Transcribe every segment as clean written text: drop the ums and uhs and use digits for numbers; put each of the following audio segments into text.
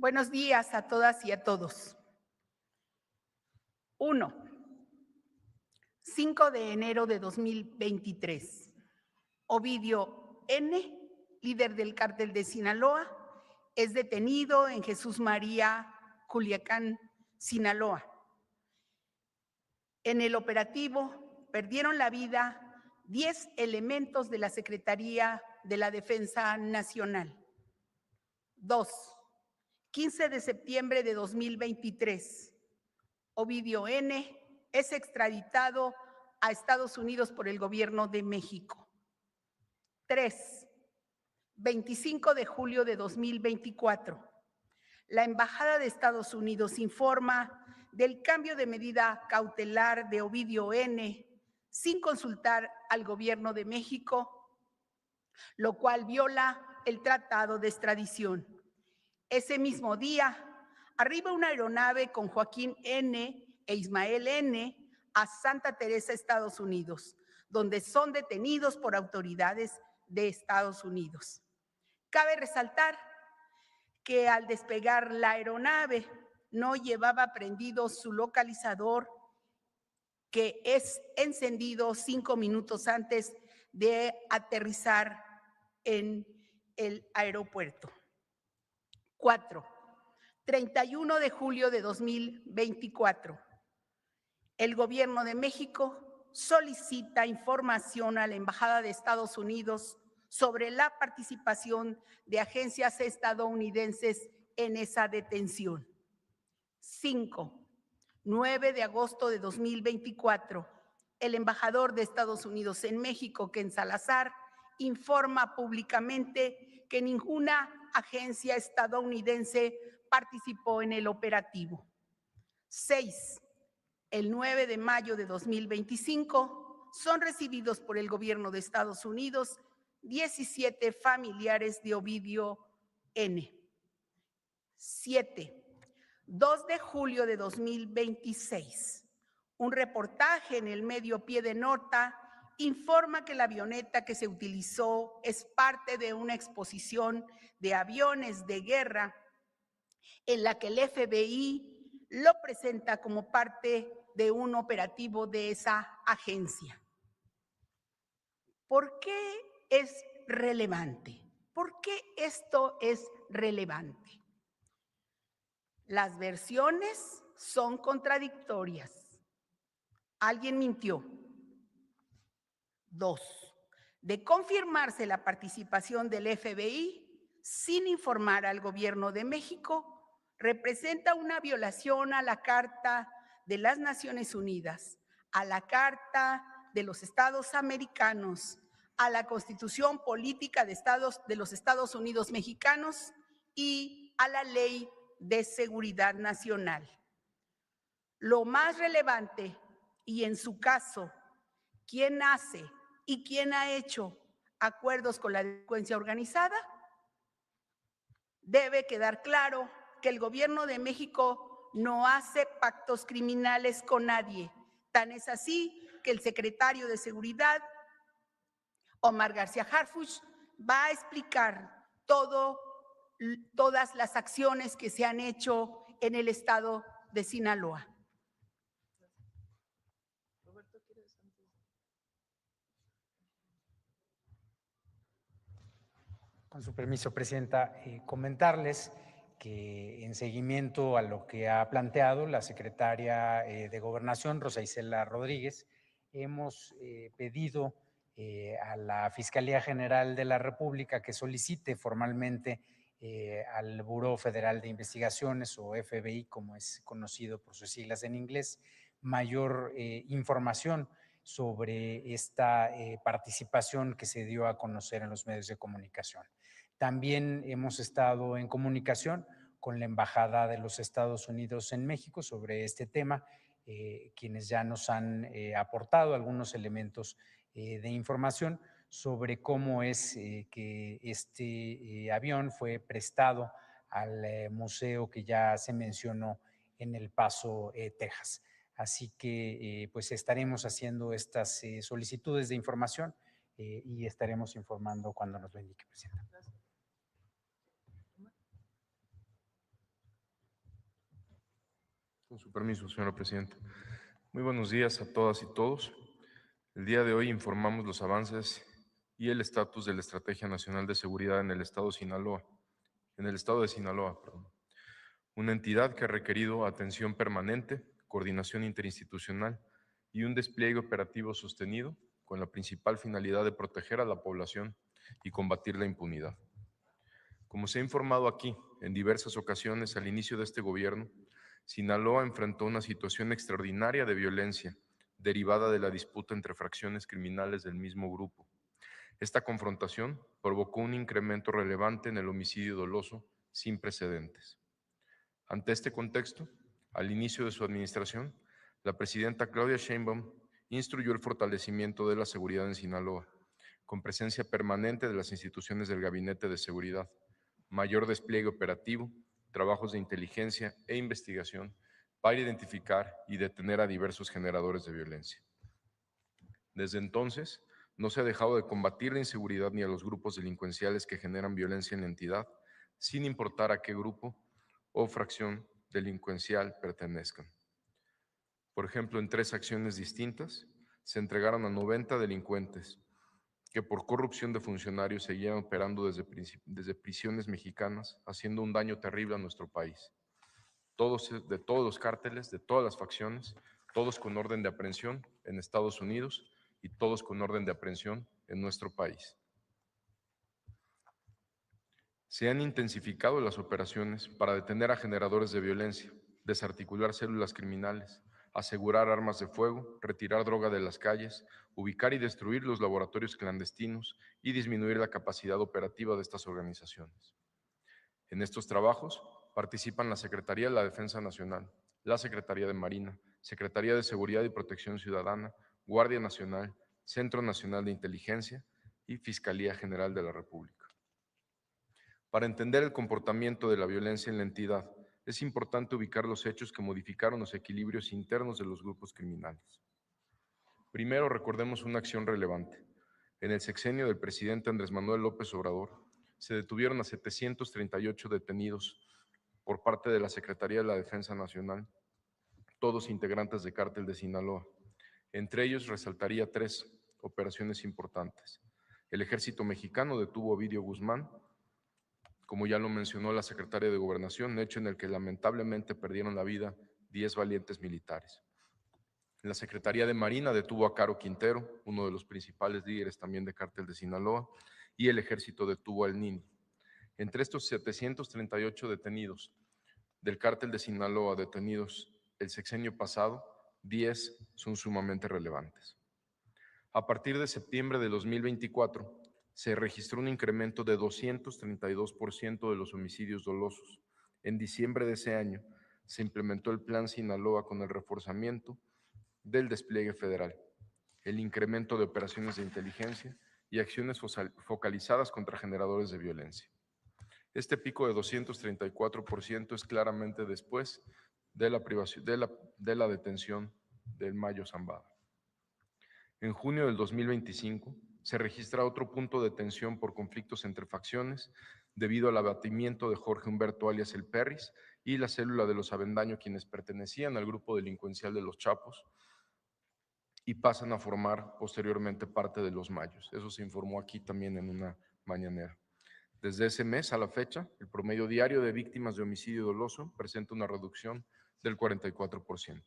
Buenos días a todas y a todos. 1. 5 de enero de 2023. Ovidio N., líder del cártel de Sinaloa, es detenido en Jesús María, Culiacán, Sinaloa. En el operativo perdieron la vida 10 elementos de la Secretaría de la Defensa Nacional. 2. 15 de septiembre de 2023. Ovidio N. es extraditado a Estados Unidos por el Gobierno de México. 3. 25 de julio de 2024. La Embajada de Estados Unidos informa del cambio de medida cautelar de Ovidio N. sin consultar al Gobierno de México, lo cual viola el Tratado de Extradición. Ese mismo día, arriba una aeronave con Joaquín N. e Ismael N. a Santa Teresa, Estados Unidos, donde son detenidos por autoridades de Estados Unidos. Cabe resaltar que al despegar la aeronave no llevaba prendido su localizador, que es encendido 5 minutos antes de aterrizar en el aeropuerto. 4. 31 de julio de 2024. El Gobierno de México solicita información a la Embajada de Estados Unidos sobre la participación de agencias estadounidenses en esa detención. 5. 9 de agosto de 2024. El embajador de Estados Unidos en México, Ken Salazar, informa públicamente que ninguna agencia estadounidense participó en el operativo. 6. El 9 de mayo de 2025 son recibidos por el Gobierno de Estados Unidos 17 familiares de Ovidio N. 7. 2 de julio de 2026. Un reportaje en el medio Pie de Nota informa que la avioneta que se utilizó es parte de una exposición de aviones de guerra en la que el FBI lo presenta como parte de un operativo de esa agencia. ¿Por qué es relevante? ¿Por qué esto es relevante? Las versiones son contradictorias. Alguien mintió. 2. De confirmarse la participación del FBI sin informar al Gobierno de México, representa una violación a la Carta de las Naciones Unidas, a la Carta de los Estados Americanos, a la Constitución Política de los Estados Unidos Mexicanos y a la Ley de Seguridad Nacional. Lo más relevante, y en su caso, ¿quién hace y quién ha hecho acuerdos con la delincuencia organizada? Debe quedar claro que el Gobierno de México no hace pactos criminales con nadie. Tan es así que el secretario de Seguridad, Omar García Harfuch, va a explicar todas las acciones que se han hecho en el estado de Sinaloa. Con su permiso, Presidenta, comentarles que en seguimiento a lo que ha planteado la secretaria de Gobernación, Rosa Isela Rodríguez, hemos pedido a la Fiscalía General de la República que solicite formalmente al Buró Federal de Investigaciones, o FBI, como es conocido por sus siglas en inglés, mayor información sobre esta participación que se dio a conocer en los medios de comunicación. También hemos estado en comunicación con la Embajada de los Estados Unidos en México sobre este tema, quienes ya nos han aportado algunos elementos de información sobre cómo es que este avión fue prestado al museo que ya se mencionó en El Paso, Texas. Así que pues estaremos haciendo estas solicitudes de información y estaremos informando cuando nos lo indique, Presidenta. Con su permiso, señora presidenta. Muy buenos días a todas y todos. El día de hoy informamos los avances y el estatus de la Estrategia Nacional de Seguridad en el estado de Sinaloa, perdón. Una entidad que ha requerido atención permanente, coordinación interinstitucional y un despliegue operativo sostenido con la principal finalidad de proteger a la población y combatir la impunidad. Como se ha informado aquí en diversas ocasiones al inicio de este gobierno, Sinaloa enfrentó una situación extraordinaria de violencia derivada de la disputa entre fracciones criminales del mismo grupo. Esta confrontación provocó un incremento relevante en el homicidio doloso sin precedentes. Ante este contexto, al inicio de su administración, la presidenta Claudia Sheinbaum instruyó el fortalecimiento de la seguridad en Sinaloa, con presencia permanente de las instituciones del Gabinete de Seguridad, mayor despliegue operativo, trabajos de inteligencia e investigación para identificar y detener a diversos generadores de violencia. Desde entonces, no se ha dejado de combatir la inseguridad ni a los grupos delincuenciales que generan violencia en la entidad, sin importar a qué grupo o fracción delincuencial pertenezcan. Por ejemplo, en 3 acciones distintas, se entregaron a 90 delincuentes que por corrupción de funcionarios seguían operando desde prisiones mexicanas, haciendo un daño terrible a nuestro país. De todos los cárteles, de todas las facciones, todos con orden de aprehensión en Estados Unidos y todos con orden de aprehensión en nuestro país. Se han intensificado las operaciones para detener a generadores de violencia, desarticular células criminales, asegurar armas de fuego, retirar droga de las calles, ubicar y destruir los laboratorios clandestinos y disminuir la capacidad operativa de estas organizaciones. En estos trabajos participan la Secretaría de la Defensa Nacional, la Secretaría de Marina, Secretaría de Seguridad y Protección Ciudadana, Guardia Nacional, Centro Nacional de Inteligencia y Fiscalía General de la República. Para entender el comportamiento de la violencia en la entidad, es importante ubicar los hechos que modificaron los equilibrios internos de los grupos criminales. Primero, recordemos una acción relevante. En el sexenio del presidente Andrés Manuel López Obrador, se detuvieron a 738 detenidos por parte de la Secretaría de la Defensa Nacional, todos integrantes de Cártel de Sinaloa. Entre ellos resaltaría 3 operaciones importantes. El Ejército Mexicano detuvo a Ovidio Guzmán, como ya lo mencionó la secretaria de Gobernación, hecho en el que lamentablemente perdieron la vida 10 valientes militares. La Secretaría de Marina detuvo a Caro Quintero, uno de los principales líderes también de Cártel de Sinaloa, y el Ejército detuvo al Nini. Entre estos 738 detenidos del Cártel de Sinaloa detenidos el sexenio pasado, 10 son sumamente relevantes. A partir de septiembre de 2024, se registró un incremento de 232% de los homicidios dolosos. En diciembre de ese año, se implementó el Plan Sinaloa con el reforzamiento del despliegue federal, el incremento de operaciones de inteligencia y acciones focalizadas contra generadores de violencia. Este pico de 234% es claramente después de la detención del Mayo Zambada. En junio del 2025 se registra otro punto de tensión por conflictos entre facciones debido al abatimiento de Jorge Humberto alias El Perris y la célula de los Avendaño, quienes pertenecían al grupo delincuencial de los Chapos y pasan a formar posteriormente parte de los Mayos. Eso se informó aquí también en una mañanera. Desde ese mes a la fecha, el promedio diario de víctimas de homicidio doloso presenta una reducción del 44%.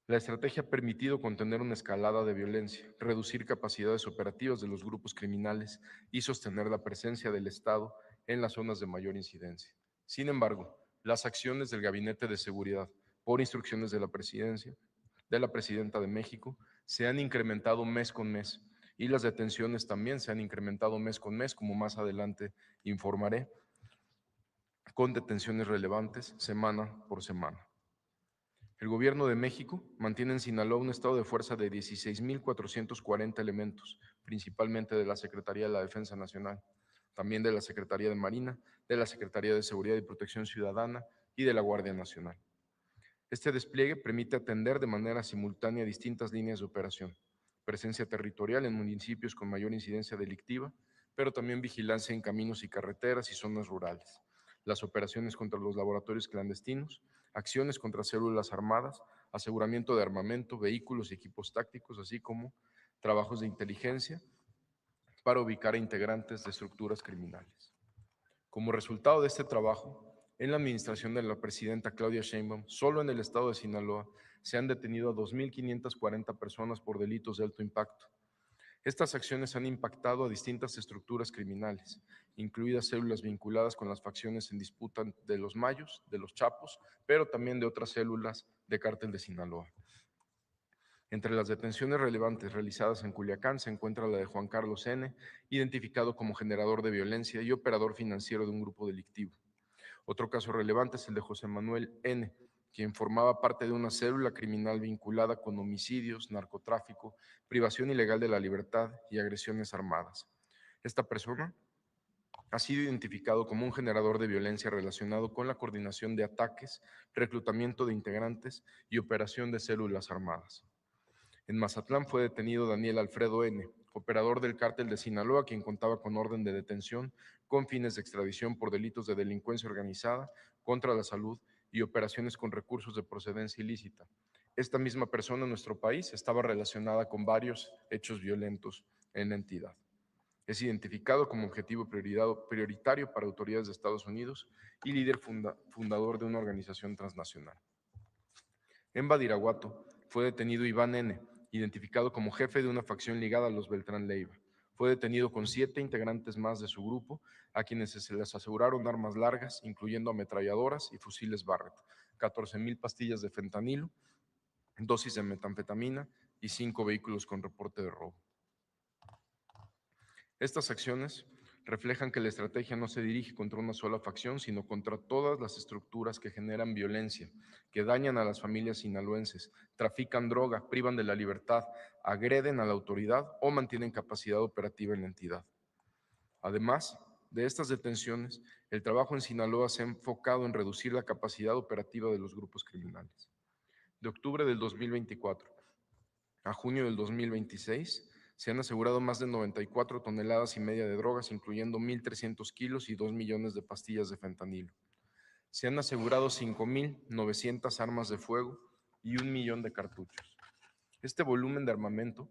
La estrategia ha permitido contener una escalada de violencia, reducir capacidades operativas de los grupos criminales y sostener la presencia del Estado en las zonas de mayor incidencia. Sin embargo, las acciones del Gabinete de Seguridad, por instrucciones de la Presidenta de México, se han incrementado mes con mes y las detenciones también se han incrementado mes con mes, como más adelante informaré, con detenciones relevantes semana por semana. El Gobierno de México mantiene en Sinaloa un estado de fuerza de 16,440 elementos, principalmente de la Secretaría de la Defensa Nacional, también de la Secretaría de Marina, de la Secretaría de Seguridad y Protección Ciudadana y de la Guardia Nacional. Este despliegue permite atender de manera simultánea distintas líneas de operación, presencia territorial en municipios con mayor incidencia delictiva, pero también vigilancia en caminos y carreteras y zonas rurales, las operaciones contra los laboratorios clandestinos, acciones contra células armadas, aseguramiento de armamento, vehículos y equipos tácticos, así como trabajos de inteligencia para ubicar a integrantes de estructuras criminales. Como resultado de este trabajo, en la administración de la presidenta Claudia Sheinbaum, solo en el estado de Sinaloa se han detenido a 2.540 personas por delitos de alto impacto. Estas acciones han impactado a distintas estructuras criminales, incluidas células vinculadas con las facciones en disputa de los Mayos, de los Chapos, pero también de otras células de Cártel de Sinaloa. Entre las detenciones relevantes realizadas en Culiacán se encuentra la de Juan Carlos N., identificado como generador de violencia y operador financiero de un grupo delictivo. Otro caso relevante es el de José Manuel N., quien formaba parte de una célula criminal vinculada con homicidios, narcotráfico, privación ilegal de la libertad y agresiones armadas. Esta persona ha sido identificado como un generador de violencia relacionado con la coordinación de ataques, reclutamiento de integrantes y operación de células armadas. En Mazatlán fue detenido Daniel Alfredo N., operador del cártel de Sinaloa, quien contaba con orden de detención con fines de extradición por delitos de delincuencia organizada, contra la salud y operaciones con recursos de procedencia ilícita. Esta misma persona en nuestro país estaba relacionada con varios hechos violentos en la entidad. Es identificado como objetivo prioritario para autoridades de Estados Unidos y líder fundador de una organización transnacional. En Badiraguato fue detenido Iván N., identificado como jefe de una facción ligada a los Beltrán Leiva. Fue detenido con 7 integrantes más de su grupo, a quienes se les aseguraron armas largas, incluyendo ametralladoras y fusiles Barrett, 14,000 pastillas de fentanilo, dosis de metanfetamina y 5 vehículos con reporte de robo. Estas acciones reflejan que la estrategia no se dirige contra una sola facción, sino contra todas las estructuras que generan violencia, que dañan a las familias sinaloenses, trafican droga, privan de la libertad, agreden a la autoridad o mantienen capacidad operativa en la entidad. Además de estas detenciones, el trabajo en Sinaloa se ha enfocado en reducir la capacidad operativa de los grupos criminales. De octubre del 2024 a junio del 2026, se han asegurado más de 94 toneladas y media de drogas, incluyendo 1.300 kilos y 2 millones de pastillas de fentanilo. Se han asegurado 5.900 armas de fuego y 1 millón de cartuchos. Este volumen de armamento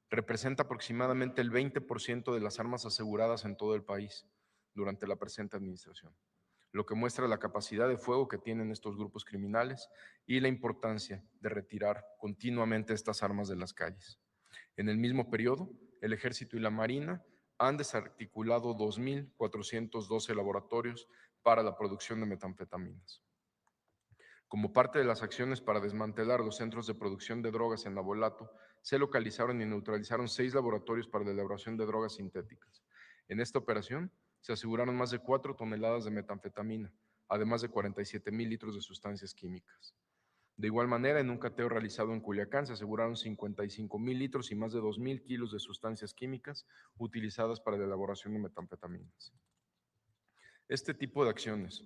representa aproximadamente el 20% de las armas aseguradas en todo el país durante la presente administración, lo que muestra la capacidad de fuego que tienen estos grupos criminales y la importancia de retirar continuamente estas armas de las calles. En el mismo periodo, el Ejército y la Marina han desarticulado 2.412 laboratorios para la producción de metanfetaminas. Como parte de las acciones para desmantelar los centros de producción de drogas en Navolato, se localizaron y neutralizaron 6 laboratorios para la elaboración de drogas sintéticas. En esta operación, se aseguraron más de 4 toneladas de metanfetamina, además de 47,000 litros de sustancias químicas. De igual manera, en un cateo realizado en Culiacán, se aseguraron 55,000 litros y más de 2,000 kilos de sustancias químicas utilizadas para la elaboración de metanfetaminas. Este tipo de acciones,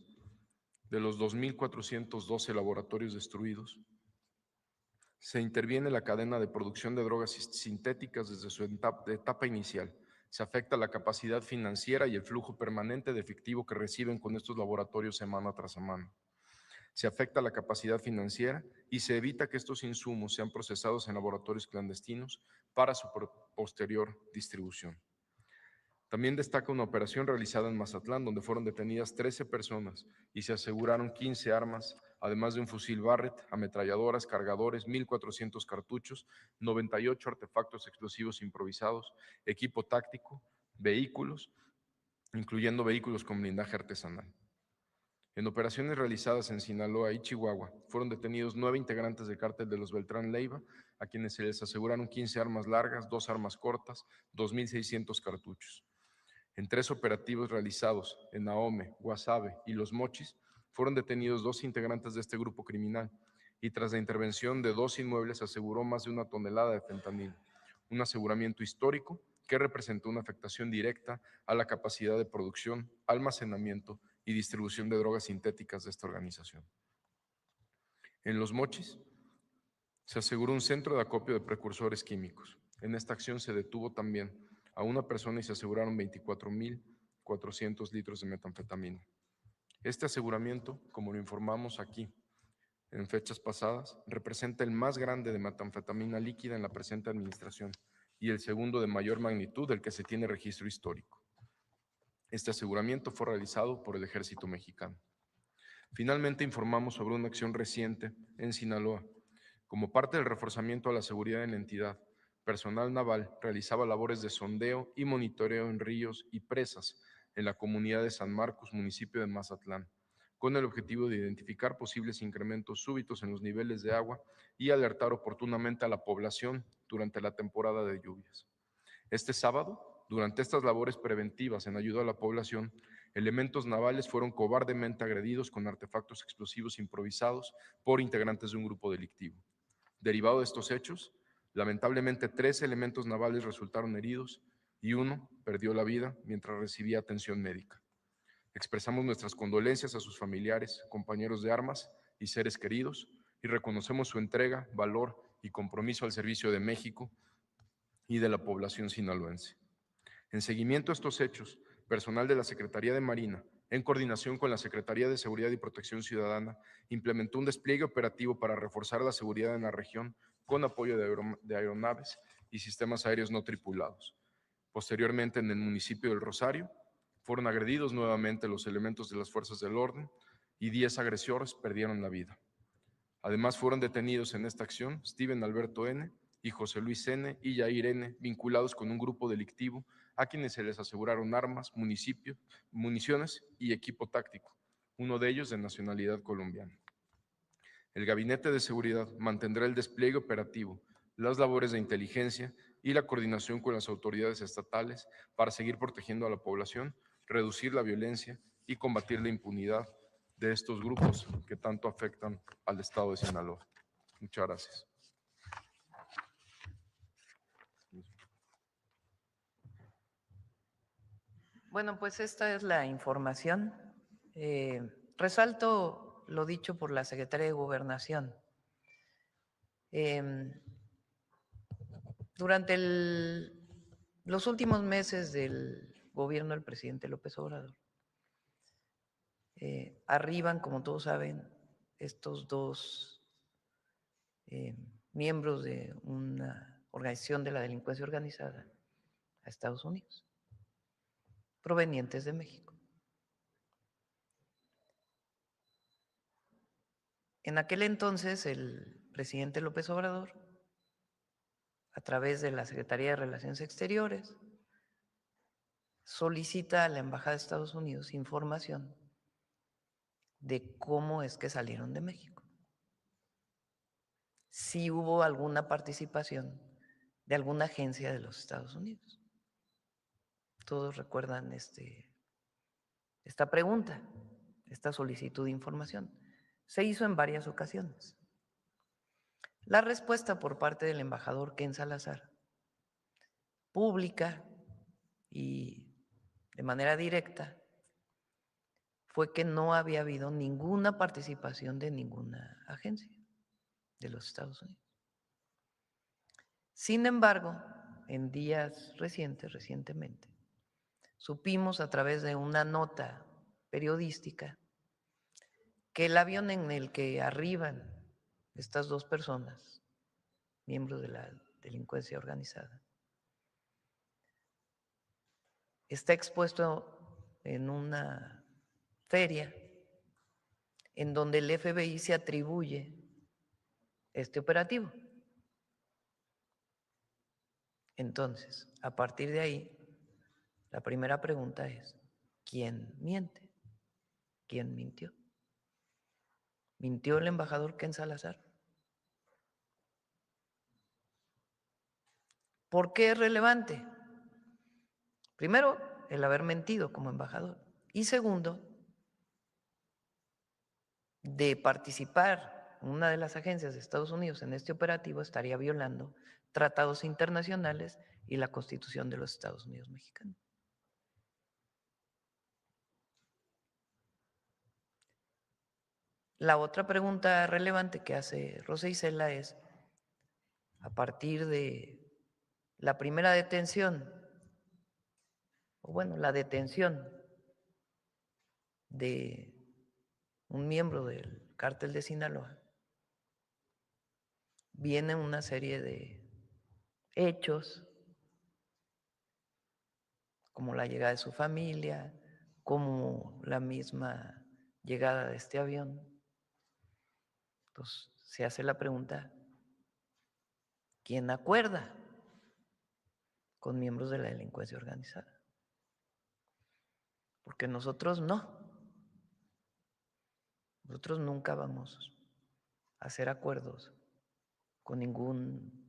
de los 2.412 laboratorios destruidos, se interviene en la cadena de producción de drogas sintéticas desde su etapa inicial. Se afecta la capacidad financiera y el flujo permanente de efectivo que reciben con estos laboratorios semana tras semana. Se afecta la capacidad financiera y se evita que estos insumos sean procesados en laboratorios clandestinos para su posterior distribución. También destaca una operación realizada en Mazatlán, donde fueron detenidas 13 personas y se aseguraron 15 armas, además de un fusil Barrett, ametralladoras, cargadores, 1.400 cartuchos, 98 artefactos explosivos improvisados, equipo táctico, vehículos, incluyendo vehículos con blindaje artesanal. En operaciones realizadas en Sinaloa y Chihuahua, fueron detenidos 9 integrantes del cártel de los Beltrán Leiva, a quienes se les aseguraron 15 armas largas, 2 armas cortas, 2.600 cartuchos. En 3 operativos realizados en Ahome, Guasave y Los Mochis, fueron detenidos 2 integrantes de este grupo criminal y tras la intervención de 2 inmuebles se aseguró más de 1 tonelada de fentanilo, un aseguramiento histórico que representó una afectación directa a la capacidad de producción, almacenamiento y distribución de drogas sintéticas de esta organización. En Los Mochis se aseguró un centro de acopio de precursores químicos. En esta acción se detuvo también a una persona y se aseguraron 24,400 litros de metanfetamina. Este aseguramiento, como lo informamos aquí, en fechas pasadas, representa el más grande de metanfetamina líquida en la presente administración y el segundo de mayor magnitud del que se tiene registro histórico. Este aseguramiento fue realizado por el Ejército Mexicano. Finalmente, informamos sobre una acción reciente en Sinaloa. Como parte del reforzamiento a la seguridad en la entidad, personal naval realizaba labores de sondeo y monitoreo en ríos y presas en la comunidad de San Marcos, municipio de Mazatlán, con el objetivo de identificar posibles incrementos súbitos en los niveles de agua y alertar oportunamente a la población durante la temporada de lluvias. Este sábado, durante estas labores preventivas en ayuda a la población, elementos navales fueron cobardemente agredidos con artefactos explosivos improvisados por integrantes de un grupo delictivo. Derivado de estos hechos, lamentablemente 13 elementos navales resultaron heridos y uno perdió la vida mientras recibía atención médica. Expresamos nuestras condolencias a sus familiares, compañeros de armas y seres queridos y reconocemos su entrega, valor y compromiso al servicio de México y de la población sinaloense. En seguimiento a estos hechos, personal de la Secretaría de Marina, en coordinación con la Secretaría de Seguridad y Protección Ciudadana, implementó un despliegue operativo para reforzar la seguridad en la región con apoyo de aeronaves y sistemas aéreos no tripulados. Posteriormente, en el municipio del Rosario, fueron agredidos nuevamente los elementos de las fuerzas del orden y 10 agresores perdieron la vida. Además, fueron detenidos en esta acción Steven Alberto N. y José Luis N. y Yair N., vinculados con un grupo delictivo a quienes se les aseguraron armas, municiones y equipo táctico, uno de ellos de nacionalidad colombiana. El Gabinete de Seguridad mantendrá el despliegue operativo, las labores de inteligencia y la coordinación con las autoridades estatales para seguir protegiendo a la población, reducir la violencia y combatir la impunidad de estos grupos que tanto afectan al estado de Sinaloa. Muchas gracias. Bueno, pues esta es la información. Resalto lo dicho por la Secretaría de Gobernación. Durante los últimos meses del gobierno del presidente López Obrador, arriban, como todos saben, estos dos miembros de una organización de la delincuencia organizada a Estados Unidos, provenientes de México. En aquel entonces, el presidente López Obrador, a través de la Secretaría de Relaciones Exteriores, solicita a la Embajada de Estados Unidos información de cómo es que salieron de México. Si hubo alguna participación de alguna agencia de los Estados Unidos. Todos recuerdan esta pregunta, esta solicitud de información. Se hizo en varias ocasiones. La respuesta por parte del embajador Ken Salazar, pública y de manera directa, fue que no había habido ninguna participación de ninguna agencia de los Estados Unidos. Sin embargo, en días recientemente, supimos a través de una nota periodística que el avión en el que arriban estas dos personas, miembros de la delincuencia organizada, está expuesto en una feria en donde el FBI se atribuye este operativo. Entonces, a partir de ahí, la primera pregunta es, ¿quién miente? ¿Quién mintió? ¿Mintió el embajador Ken Salazar? ¿Por qué es relevante? Primero, el haber mentido como embajador. Y segundo, de participar en una de las agencias de Estados Unidos en este operativo estaría violando tratados internacionales y la Constitución de los Estados Unidos mexicanos. La otra pregunta relevante que hace Rosa Isela es, a partir de la primera detención, o bueno, la detención de un miembro del cártel de Sinaloa, viene una serie de hechos, como la llegada de su familia, como la misma llegada de este avión. Entonces, se hace la pregunta, ¿quién acuerda con miembros de la delincuencia organizada? Porque nosotros no. Nosotros nunca vamos a hacer acuerdos con ningún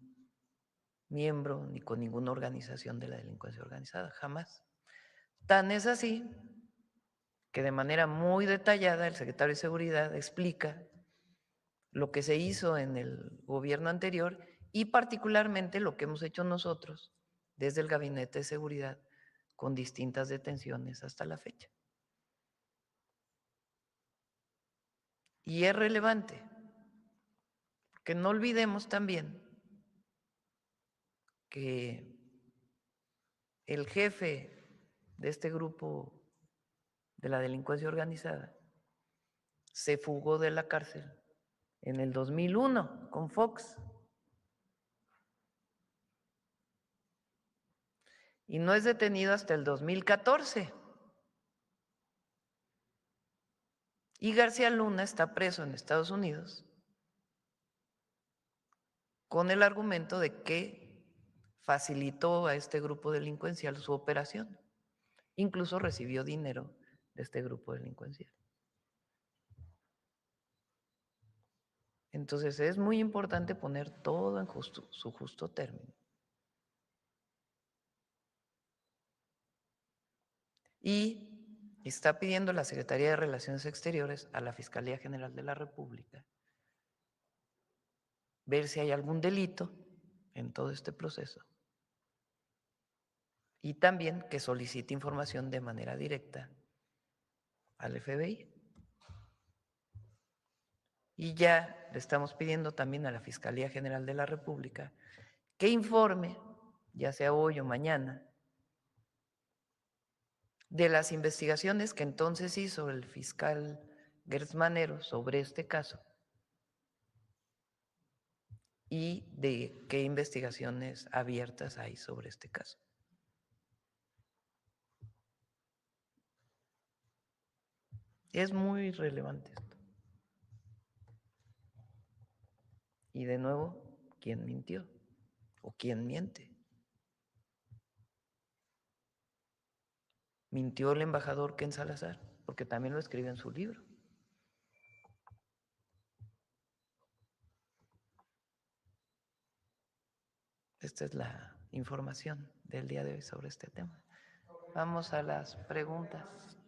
miembro ni con ninguna organización de la delincuencia organizada, jamás. Tan es así que de manera muy detallada el secretario de Seguridad explica lo que se hizo en el gobierno anterior y particularmente lo que hemos hecho nosotros desde el Gabinete de Seguridad con distintas detenciones hasta la fecha. Y es relevante, porque no olvidemos también que el jefe de este grupo de la delincuencia organizada se fugó de la cárcel en el 2001 con Fox. Y no es detenido hasta el 2014. Y García Luna está preso en Estados Unidos con el argumento de que facilitó a este grupo delincuencial su operación. Incluso recibió dinero de este grupo delincuencial. Entonces es muy importante poner todo en su justo término. Y está pidiendo la Secretaría de Relaciones Exteriores a la Fiscalía General de la República ver si hay algún delito en todo este proceso y también que solicite información de manera directa al FBI. Y ya le estamos pidiendo también a la Fiscalía General de la República que informe, ya sea hoy o mañana, de las investigaciones que entonces hizo el fiscal Gertz Manero sobre este caso y de qué investigaciones abiertas hay sobre este caso. Es muy relevante esto. Y de nuevo, ¿quién mintió? ¿O quién miente? Mintió el embajador Ken Salazar, porque también lo escribe en su libro. Esta es la información del día de hoy sobre este tema. Vamos a las preguntas.